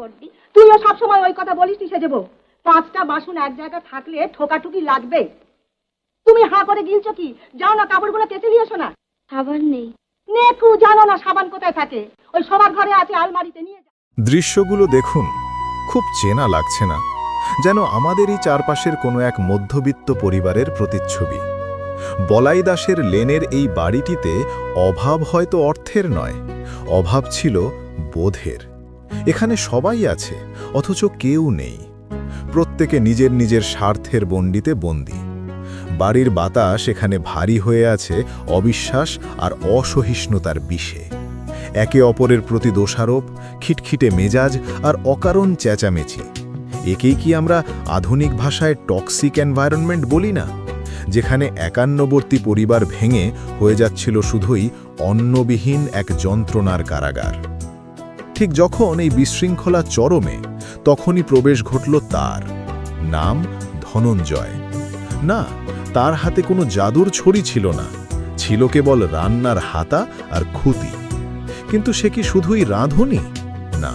বড়দি। তুইও সবসময় ওই কথা বলিস সেজে বউ। 5টা বাসন এক জায়গায় থাকলে ঠোকাঠুকি লাগবে। তুমি হাঁ করে গিলছো কি? যাও না কাপড়গুলো কেচে দিয়ে এসো না। সাবান নেই। নেকু জানো না সাবান কোথায় থাকে? ওই সবার ঘরে আছে, আলমারিতে নিয়ে যাও। দৃশ্যগুলো দেখুন, খুব চেনা লাগছে না? যেন আমাদেরই চারপাশের কোনো এক মধ্যবিত্ত পরিবারের প্রতিচ্ছবি। বলাই দাসের লেনের এই বাড়িটিতে অভাব হয়তো অর্থের নয়, অভাব ছিল বোধের। এখানে সবাই আছে, অথচ কেউ নেই। প্রত্যেকে নিজের নিজের স্বার্থের গণ্ডিতে বন্দী। বাড়ির বাতাস এখানে ভারী হয়ে আছে অবিশ্বাস আর অসহিষ্ণুতার বিষে। একে অপরের প্রতি দোষারোপ, খিটখিটে মেজাজ আর অকারণ চেঁচামেচি। একেই কি আমরা আধুনিক ভাষায় টক্সিক এনভায়রনমেন্ট বলি না? যেখানে একান্নবর্তী পরিবার ভেঙে হয়ে যাচ্ছিল শুধুই অন্নবিহীন এক যন্ত্রণার কারাগার। ঠিক যখন এই বিশৃঙ্খলা চরমে, তখনই প্রবেশ ঘটল তার। নাম ধনঞ্জয়। না, তার হাতে কোনো জাদুর ছড়ি ছিল না, ছিল কেবল রান্নার হাতা আর খুঁতি। কিন্তু সে কি শুধুই রাঁধুনি? না,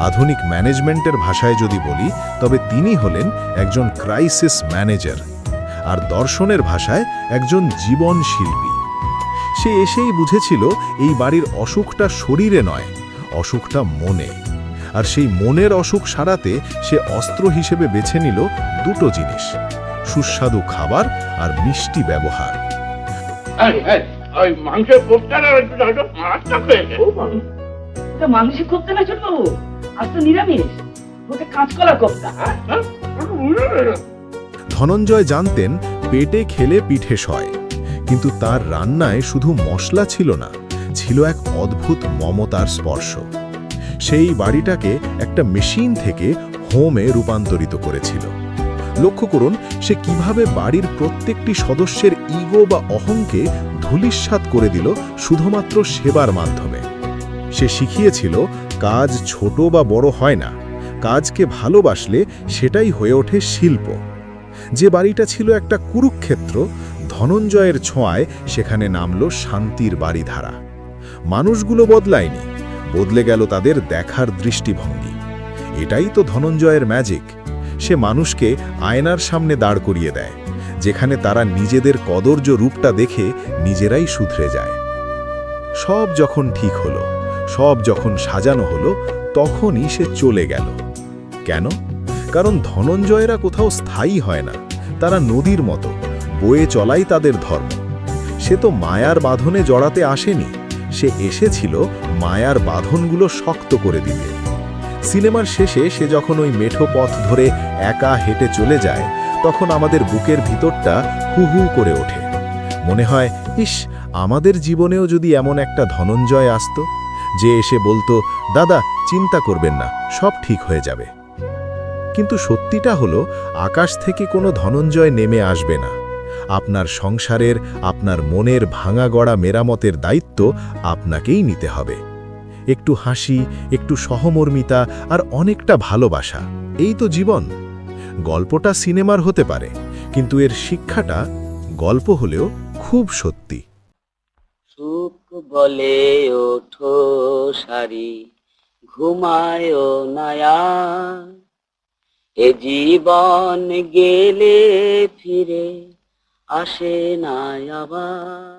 আধুনিক ম্যানেজমেন্টের ভাষায় যদি বলি, তবে তিনি হলেন একজন ক্রাইসিস ম্যানেজার, আর দর্শনের ভাষায় একজন জীবন শিল্পী। সে এসেই বুঝেছিল এই বাড়ির অসুখটা শরীরে নয়, অসুখটা মনে। আর সেই মনের অসুখ সারাতে সে অস্ত্র হিসেবে বেছে নিল দুটো জিনিস: সুস্বাদু খাবার আর মিষ্টি ব্যবহার। মাংসের কোপ্তাটা মাংসের কোপ্তা না ছোট বাবু, আজ তো নিরামিষ, ওটা কাঁচকলা কোপ্তা। ধনঞ্জয় জানতেন পেটে খেলে পিঠে সয়, কিন্তু তার রান্নায় শুধু মশলা ছিল না, ছিল এক অদ্ভুত মমতার স্পর্শ। সেই বাড়িটাকে একটা মেশিন থেকে হোমে রূপান্তরিত করেছিল। লক্ষ্য করুন সে কিভাবে বাড়ির প্রত্যেকটি সদস্যের ইগো বা অহংকে ধূলিসাৎ করে দিল শুধুমাত্র সেবার মাধ্যমে। সে শিখিয়েছিল কাজ ছোট বা বড় হয় না, কাজকে ভালোবাসলে সেটাই হয়ে ওঠে শিল্প। যে বাড়িটা ছিল একটা কুরুক্ষেত্র, ধনঞ্জয়ের ছোঁয়ায় সেখানে নামল শান্তির বাড়িধারা। মানুষগুলো বদলায়নি, বদলে গেল তাদের দেখার দৃষ্টিভঙ্গি। এটাই তো ধনঞ্জয়ের ম্যাজিক। সে মানুষকে আয়নার সামনে দাঁড় করিয়ে দেয়, যেখানে তারা নিজেদের কদর্য রূপটা দেখে নিজেরাই শুধরে যায়। সব যখন ঠিক হলো, সব যখন সাজানো হলো, তখনই সে চলে গেল। কেন? কারণ ধনঞ্জয়েরা কোথাও স্থায়ী হয় না, তারা নদীর মতো বয়ে চলাই তাদের ধর্ম। সে তো মায়ার বাঁধনে জড়াতে আসেনি, সে এসেছিল মায়ার বাঁধনগুলো শক্ত করে দিতে। সিনেমার শেষে সে যখন ওই মেঠো পথ ধরে একা হেঁটে চলে যায়, তখন আমাদের বুকের ভিতরটা হু হু করে ওঠে। মনে হয়, ইস, আমাদের জীবনেও যদি এমন একটা ধনঞ্জয় আসতো, যে এসে বলতো, দাদা চিন্তা করবেন না, সব ঠিক হয়ে যাবে। কিন্তু সত্যিটা হলো, আকাশ থেকে কোনো ধনঞ্জয় নেমে আসবে না। আপনার সংসারের, আপনার মনের ভাঙা গড়া মেরামতের দায়িত্ব আপনাকেই নিতে হবে। একটু হাসি, একটু সহমর্মিতা আর অনেকটা ভালোবাসা, এই তো জীবন। গল্পটা সিনেমার হতে পারে, কিন্তু এর শিক্ষাটা গল্প হলেও খুব সত্যি। সুখ বলে ওঠো সারি, ঘুমায় নায়া, এ জীবন গেলে ফিরে আসে না আবার।